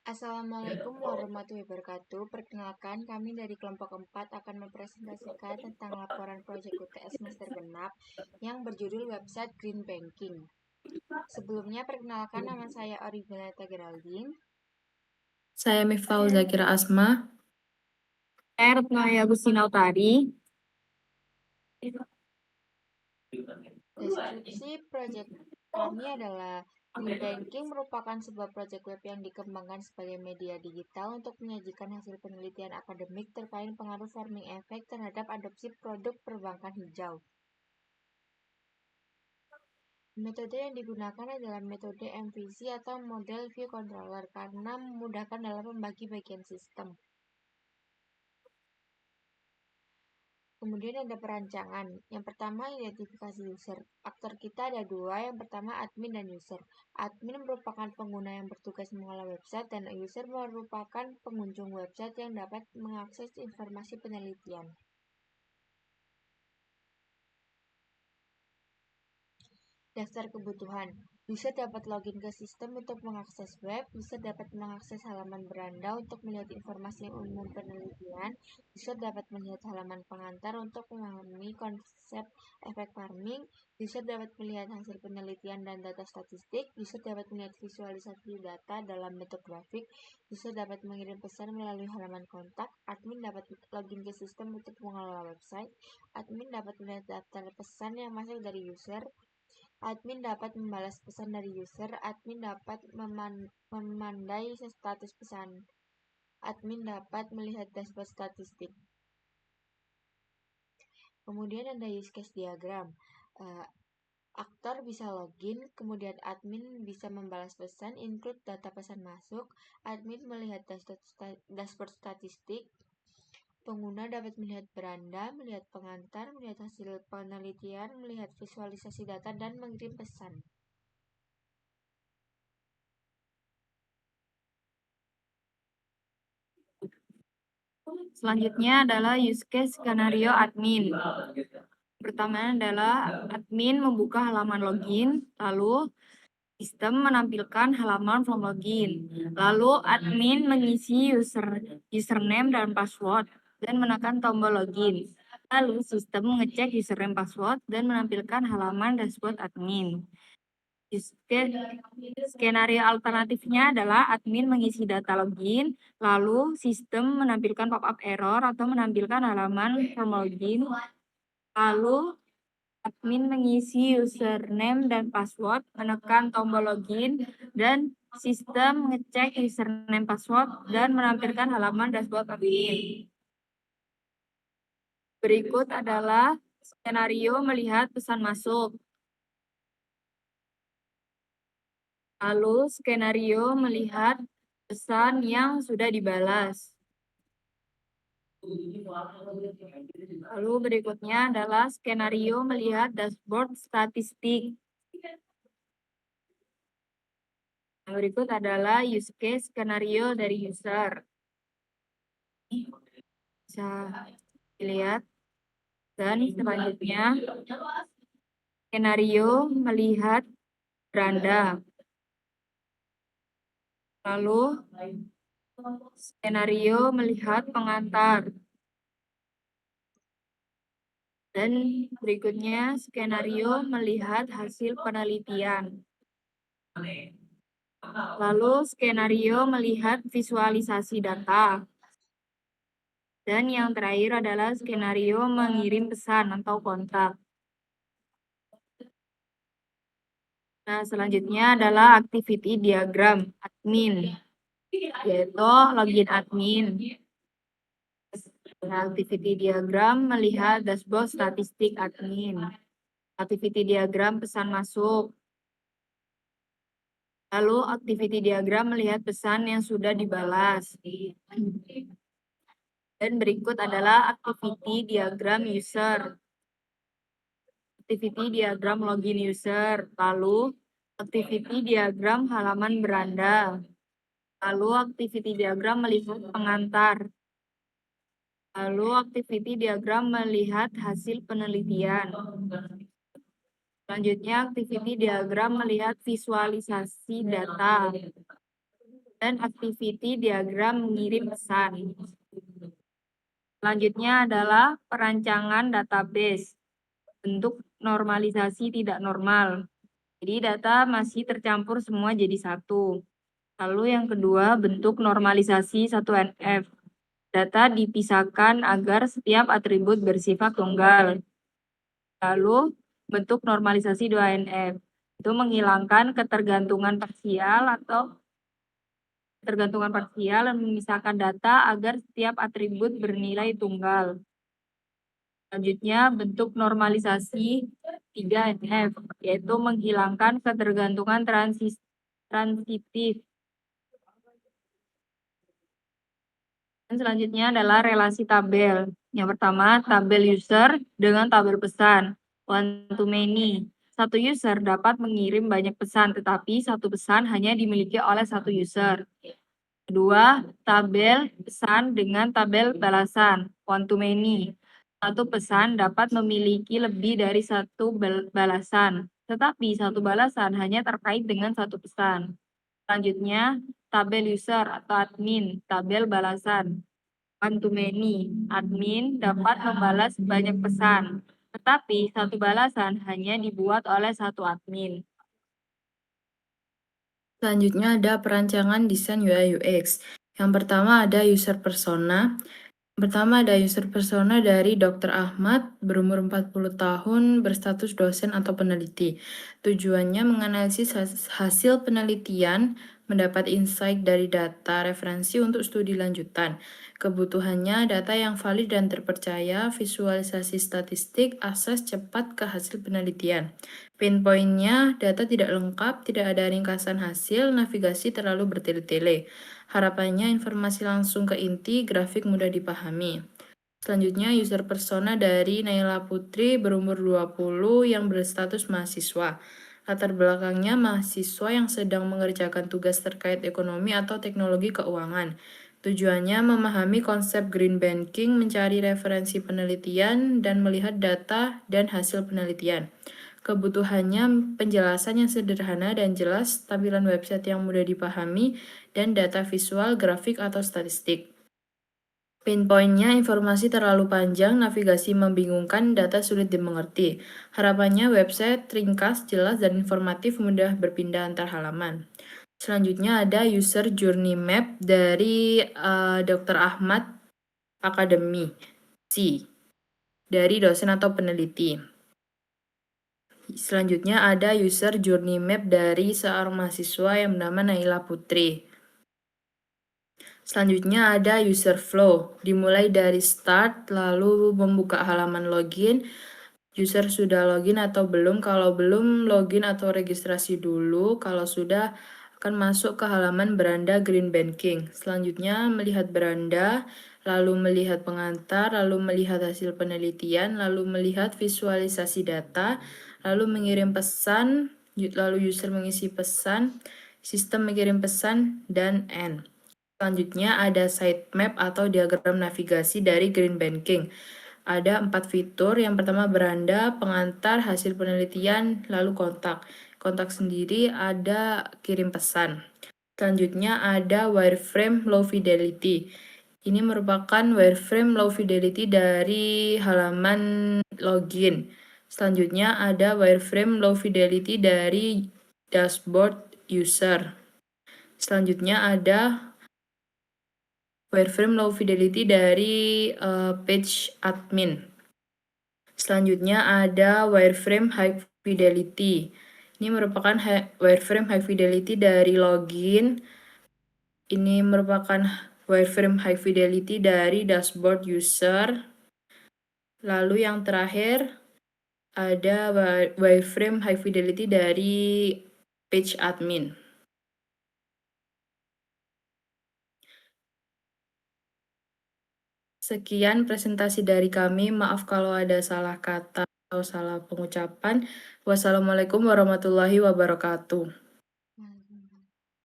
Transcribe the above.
Assalamualaikum warahmatullahi wabarakatuh. Perkenalkan, kami dari kelompok 4 akan mempresentasikan tentang laporan proyek UTS semester genap yang berjudul website Green Banking. Sebelumnya, perkenalkan, nama saya Originata Geraldine. Saya Miftahul Zakira Asma. Saya Retnoya Agustina Utari. Deskripsi proyek kami adalah Green Banking merupakan sebuah proyek web yang dikembangkan sebagai media digital untuk menyajikan hasil penelitian akademik terkait pengaruh farming effect terhadap adopsi produk perbankan hijau. Metode yang digunakan adalah metode MVC atau Model View Controller karena memudahkan dalam membagi bagian sistem. Kemudian ada perancangan. Yang pertama, identifikasi user. Aktor kita ada dua, yang pertama admin dan user. Admin merupakan pengguna yang bertugas mengolah website dan user merupakan pengunjung website yang dapat mengakses informasi penelitian. Daftar kebutuhan. User dapat login ke sistem untuk mengakses web. User dapat mengakses halaman beranda untuk melihat informasi umum penelitian. User dapat melihat halaman pengantar untuk memahami konsep efek farming. User dapat melihat hasil penelitian dan data statistik. User dapat melihat visualisasi data dalam bentuk grafik. User dapat mengirim pesan melalui halaman kontak. Admin dapat login ke sistem untuk mengelola website. Admin dapat melihat daftar pesan yang masuk dari user. Admin dapat membalas pesan dari user. Admin dapat memandai status pesan. Admin dapat melihat dashboard statistik. Kemudian ada use case diagram. Aktor bisa login, kemudian admin bisa membalas pesan, include data pesan masuk. Admin melihat dashboard statistik. Pengguna dapat melihat beranda, melihat pengantar, melihat hasil penelitian, melihat visualisasi data, dan mengirim pesan. Selanjutnya adalah use case skenario admin. Pertama adalah admin membuka halaman login, lalu sistem menampilkan halaman form login. Lalu admin mengisi username dan password dan menekan tombol login. Lalu sistem mengecek username password dan menampilkan halaman dashboard admin. Skenario alternatifnya adalah admin mengisi data login, lalu sistem menampilkan pop-up error atau menampilkan halaman form login, lalu admin mengisi username dan password, menekan tombol login, dan sistem mengecek username password dan menampilkan halaman dashboard admin. Berikut adalah skenario melihat pesan masuk. Lalu skenario melihat pesan yang sudah dibalas. Lalu berikutnya adalah skenario melihat dashboard statistik. Yang berikut adalah use case skenario dari user. Bisa dilihat. Dan selanjutnya skenario melihat beranda. Lalu skenario melihat pengantar. Dan berikutnya skenario melihat hasil penelitian. Lalu skenario melihat visualisasi data. Dan yang terakhir adalah skenario mengirim pesan atau kontak. Nah, selanjutnya adalah activity diagram admin, yaitu login admin. Nah, activity diagram melihat dashboard statistik admin. Activity diagram pesan masuk. Lalu activity diagram melihat pesan yang sudah dibalas. Dan berikut adalah activity diagram user. Activity diagram login user, lalu activity diagram halaman beranda, lalu activity diagram melihat pengantar, lalu activity diagram melihat hasil penelitian. Selanjutnya activity diagram melihat visualisasi data. dan activity diagram mengirim pesan. Selanjutnya adalah perancangan database, bentuk normalisasi tidak normal. Jadi data masih tercampur semua jadi satu. Lalu yang kedua, bentuk normalisasi 1NF. Data dipisahkan agar setiap atribut bersifat tunggal. Lalu bentuk normalisasi 2NF. Itu menghilangkan ketergantungan parsial dan memisahkan data agar setiap atribut bernilai tunggal. Selanjutnya, bentuk normalisasi 3NF, yaitu menghilangkan ketergantungan transitif. Dan selanjutnya adalah relasi tabel. Yang pertama, tabel user dengan tabel pesan, one to many. Satu user dapat mengirim banyak pesan, tetapi satu pesan hanya dimiliki oleh satu user. Kedua, tabel pesan dengan tabel balasan, one to many. Satu pesan dapat memiliki lebih dari satu balasan, tetapi satu balasan hanya terkait dengan satu pesan. Selanjutnya, tabel user atau admin, tabel balasan, one to many. Admin dapat membalas banyak pesan, tetapi satu balasan hanya dibuat oleh satu admin. Selanjutnya ada perancangan desain UI UX. Yang pertama ada user persona. Pertama ada user persona dari Dr. Ahmad, berumur 40 tahun, berstatus dosen atau peneliti. Tujuannya menganalisis hasil penelitian, mendapat insight dari data referensi untuk studi lanjutan. Kebutuhannya data yang valid dan terpercaya, visualisasi statistik, akses cepat ke hasil penelitian. Pain point-nya, data tidak lengkap, tidak ada ringkasan hasil, navigasi terlalu bertele-tele. Harapannya informasi langsung ke inti, grafik mudah dipahami. Selanjutnya user persona dari Naila Putri berumur 20 yang berstatus mahasiswa. Latar belakangnya mahasiswa yang sedang mengerjakan tugas terkait ekonomi atau teknologi keuangan. Tujuannya memahami konsep green banking, mencari referensi penelitian, dan melihat data dan hasil penelitian. Kebutuhannya penjelasan yang sederhana dan jelas, tampilan website yang mudah dipahami, dan data visual, grafik, atau statistik. Pain point-nya informasi terlalu panjang, navigasi membingungkan, data sulit dimengerti. Harapannya website ringkas, jelas, dan informatif, mudah berpindah antar halaman. Selanjutnya ada user journey map dari Dr. Ahmad Academy C dari dosen atau peneliti. Selanjutnya ada user journey map dari seorang mahasiswa yang bernama Naila Putri. Selanjutnya ada user flow, dimulai dari start lalu membuka halaman login. User sudah login atau belum? Kalau belum, login atau registrasi dulu. Kalau sudah, akan masuk ke halaman beranda Green Banking. Selanjutnya melihat beranda, lalu melihat pengantar, lalu melihat hasil penelitian, lalu melihat visualisasi data, lalu mengirim pesan, lalu user mengisi pesan, sistem mengirim pesan, dan end. Selanjutnya ada sitemap atau diagram navigasi dari Green Banking. Ada 4 fitur, yang pertama beranda, pengantar, hasil penelitian, lalu kontak. Kontak sendiri ada kirim pesan. Selanjutnya ada wireframe low fidelity. Ini merupakan wireframe low fidelity dari halaman login. Selanjutnya ada wireframe low fidelity dari dashboard user. Selanjutnya ada wireframe low fidelity dari page admin. Selanjutnya ada wireframe high fidelity. Ini merupakan wireframe high fidelity dari login. Ini merupakan wireframe high fidelity dari dashboard user. Lalu yang terakhir ada wireframe high fidelity dari page admin. Sekian presentasi dari kami. Maaf kalau ada salah kata atau salah pengucapan. Wassalamualaikum warahmatullahi wabarakatuh.